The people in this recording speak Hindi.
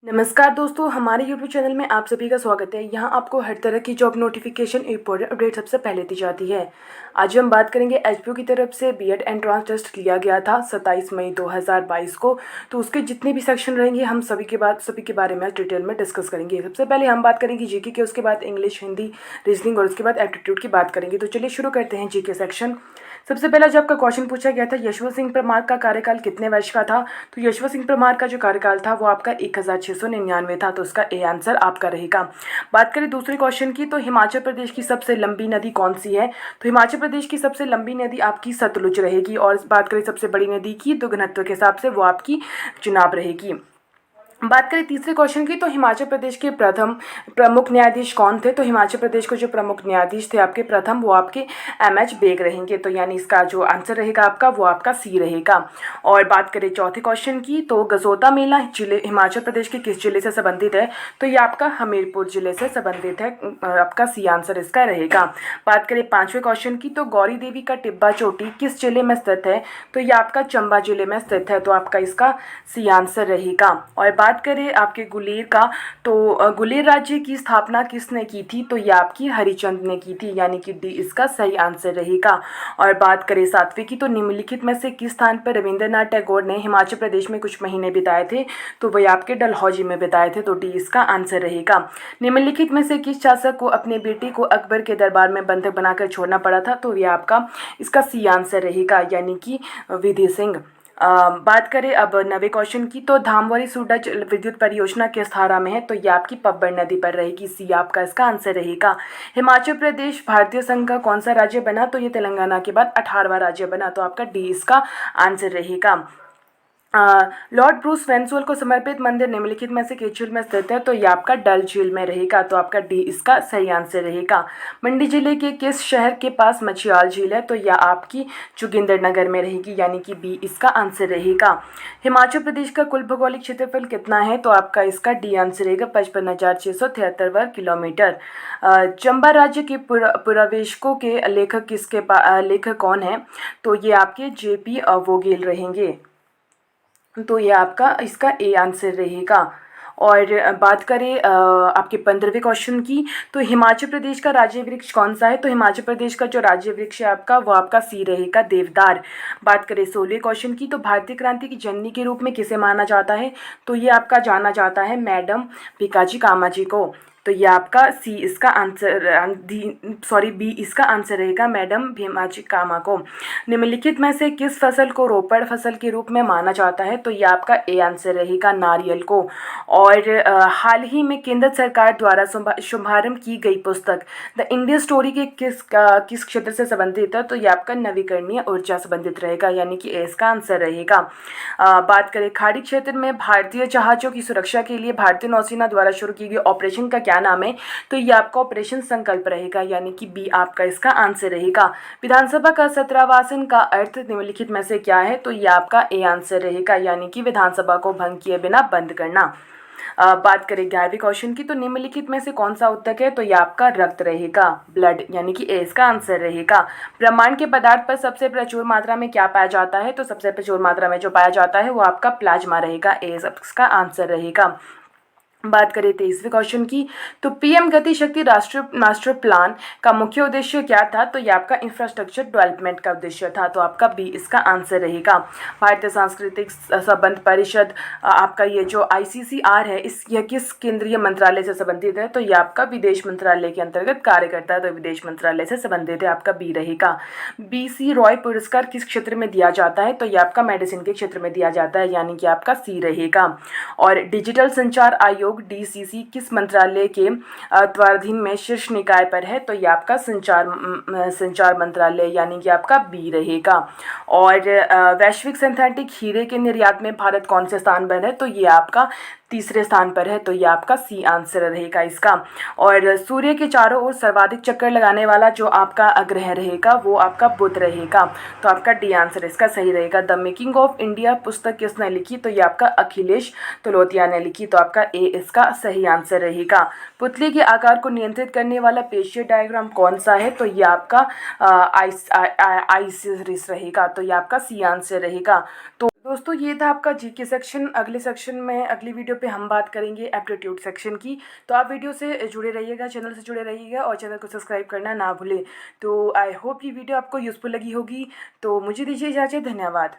नमस्कार दोस्तों, हमारे यूट्यूब चैनल में आप सभी का स्वागत है। यहाँ आपको हर तरह की जॉब नोटिफिकेशन इंपॉर्टेंट अपडेट सबसे पहले दी जाती है। आज हम बात करेंगे एचपीयू की तरफ से बीएड एंट्रेंस टेस्ट लिया गया था 27 मई 2022 को। तो उसके जितने भी सेक्शन रहेंगे हम सभी के बारे में डिटेल में डिस्कस करेंगे। सबसे पहले हम बात करेंगे जीके के, उसके बाद इंग्लिश, हिंदी, रीजनिंग और उसके बाद एप्टीट्यूड की बात करेंगे। तो चलिए शुरू करते हैं जीके सेक्शन। सबसे पहला जो आपका क्वेश्चन पूछा गया था, यशवंत सिंह परमार का कार्यकाल कितने वर्ष का था। तो यशवंत सिंह परमार का जो कार्यकाल था वो आपका 1699 था। तो उसका ए आंसर आपका रहेगा। बात करें दूसरे क्वेश्चन की, तो हिमाचल प्रदेश की सबसे लंबी नदी कौन सी है। तो हिमाचल प्रदेश की सबसे लंबी नदी आपकी सतलुज रहेगी। और बात करें सबसे बड़ी नदी की, तो घनत्व के हिसाब से वो आपकी चुनाव रहेगी। बात करें तीसरे क्वेश्चन की, तो हिमाचल प्रदेश के प्रथम प्रमुख न्यायाधीश कौन थे। तो हिमाचल प्रदेश के जो प्रमुख न्यायाधीश थे आपके प्रथम, वो आपके एमएच बेग रहेंगे। तो यानी इसका जो आंसर रहेगा आपका वो आपका सी रहेगा। और बात करें चौथे क्वेश्चन की, तो गसोता मेला जिले हिमाचल प्रदेश के किस जिले से संबंधित है। तो ये आपका हमीरपुर जिले से संबंधित है। आपका सी आंसर इसका रहेगा। बात करें पांचवें क्वेश्चन की, तो गौरी देवी का टिब्बा चोटी किस जिले में स्थित है। तो ये आपका चंबा जिले में स्थित है। तो आपका इसका सी आंसर रहेगा। और बात करें आपके गुलेर का, तो गुलेर राज्य की स्थापना किसने की थी। तो ये आपकी हरिचंद ने की थी, यानी कि डी इसका सही आंसर रहेगा। और बात करें सातवें की, तो निम्नलिखित में से किस स्थान पर रविंद्रनाथ टैगोर ने हिमाचल प्रदेश में कुछ महीने बिताए थे। तो वही आपके डलहौजी में बिताए थे। तो डी इसका आंसर रहेगा। निम्नलिखित में से किस शासक को अपने बेटे को अकबर के दरबार में बंधक बनाकर छोड़ना पड़ा था। तो ये आपका इसका सी आंसर रहेगा, यानी कि विधि सिंह। बात करें अब नवे क्वेश्चन की, तो धामवरी सूडा विद्युत परियोजना किस धारा में है। तो ये आपकी पब्बर नदी पर रहेगी। सी आपका इसका आंसर रहेगा। हिमाचल प्रदेश भारतीय संघ का कौन सा राज्य बना। तो ये तेलंगाना के बाद 18वां राज्य बना। तो आपका डी इसका आंसर रहेगा। लॉर्ड ब्रूस वेंसुअल को समर्पित मंदिर निम्नलिखित में से किस झील में स्थित है। तो ये आपका डल झील में रहेगा। तो आपका डी इसका सही आंसर रहेगा। मंडी जिले के किस शहर के पास मछियाल झील है। तो यह आपकी जोगिंदरनगर में रहेगी, यानी कि बी इसका आंसर रहेगा। हिमाचल प्रदेश का कुल भौगोलिक क्षेत्रफल कितना है। तो आपका इसका डी आंसर रहेगा 55,673 वर्ग किलोमीटर। चंबा राज्य के पुरावेशकों के लेखक लेखक कौन है। तो ये आपके जेपी वोगेल रहेंगे। तो ये आपका इसका ए आंसर रहेगा। और बात करें आपके 15वें क्वेश्चन की, तो हिमाचल प्रदेश का राज्य वृक्ष कौन सा है। तो हिमाचल प्रदेश का जो राज्य वृक्ष है आपका वो आपका सी रहेगा, देवदार। बात करें 16वें क्वेश्चन की, तो भारतीय क्रांति की जननी के रूप में किसे माना जाता है। तो ये आपका जाना जाता है मैडम भिकाजी कामा जी को। तो ये आपका सी इसका आंसर बी इसका आंसर रहेगा, मैडम भीमाजी कामा को। निम्नलिखित में से किस फसल को रोपड़ फसल के रूप में माना जाता है। तो ये आपका ए आंसर रहेगा, नारियल को। और हाल ही में केंद्र सरकार द्वारा शुभारंभ की गई पुस्तक द इंडिया स्टोरी के किस क्षेत्र से संबंधित है। तो ये आपका नवीकरणीय ऊर्जा संबंधित रहेगा, यानी कि ए इसका आंसर रहेगा। बात करें खाड़ी क्षेत्र में भारतीय जहाज़ों की सुरक्षा के लिए भारतीय नौसेना द्वारा शुरू की गई ऑपरेशन का क्या नाम है। तो ये आपका ऑपरेशन संकल्प रहेगा, यानी कि बी आपका इसका आंसर रहेगा। विधानसभा का सत्रावासन का अर्थ निम्नलिखित में से क्या है। तो ये आपका ए आंसर रहेगा, यानी कि विधानसभा को भंग किए बिना बंद करना। बात करें 11वें क्वेश्चन की, तो निम्नलिखित में से कौन सा उत्तक है। तो ये आपका रक्त रहेगा, ब्लड, यानी कि ए इसका आंसर रहेगा। ब्रह्मांड के पदार्थ पर सबसे प्रचुर मात्रा में क्या पाया जाता है। तो सबसे प्रचुर मात्रा में जो पाया जाता है वो आपका प्लाज्मा रहेगा, ए इसका आंसर रहेगा। बात करें 23वें क्वेश्चन की, तो पीएम गति शक्ति राष्ट्रीय मास्टर प्लान का मुख्य उद्देश्य क्या था। तो ये आपका इंफ्रास्ट्रक्चर डेवलपमेंट का उद्देश्य था। तो आपका बी इसका आंसर रहेगा। भारतीय सांस्कृतिक संबंध परिषद आपका ये जो ICCR है, यह किस केंद्रीय मंत्रालय से संबंधित है। तो ये आपका विदेश मंत्रालय के अंतर्गत कार्य करता है। तो विदेश मंत्रालय से संबंधित है, आपका बी रहेगा। BC रॉय पुरस्कार किस क्षेत्र में दिया जाता है। तो ये आपका मेडिसिन के क्षेत्र में दिया जाता है, यानी कि आपका सी रहेगा। और डिजिटल संचार आयोग DCC किस मंत्रालय के त्वाधीन में शीर्ष निकाय पर है। तो ये आपका संचार मंत्रालय, यानी कि आपका बी रहेगा। और वैश्विक सिंथेटिक हीरे के निर्यात में भारत कौन से स्थान पर है। तो ये आपका तीसरे स्थान पर है। तो ये आपका सी आंसर रहेगा इसका। और सूर्य के चारों ओर सर्वाधिक चक्कर लगाने वाला जो आपका ग्रह रहेगा वो आपका बुध रहेगा। तो आपका डी आंसर इसका सही रहेगा। द मेकिंग ऑफ इंडिया पुस्तक किसने लिखी। तो ये आपका अखिलेश तलोतिया ने लिखी। तो आपका ए इसका सही आंसर रहेगा। पुतली के आकार को नियंत्रित करने वाला पेशियर डायग्राम कौन सा है। तो ये आपका आइसिस रहेगा। तो ये आपका सी आंसर रहेगा। तो दोस्तों ये था आपका जीके सेक्शन। अगले सेक्शन में अगली वीडियो पे हम बात करेंगे एप्टीट्यूड सेक्शन की। तो आप वीडियो से जुड़े रहिएगा, चैनल से जुड़े रहिएगा और चैनल को सब्सक्राइब करना ना भूलें। तो आई होप ये वीडियो आपको यूज़फुल लगी होगी। तो मुझे दीजिए इजाज़त, धन्यवाद।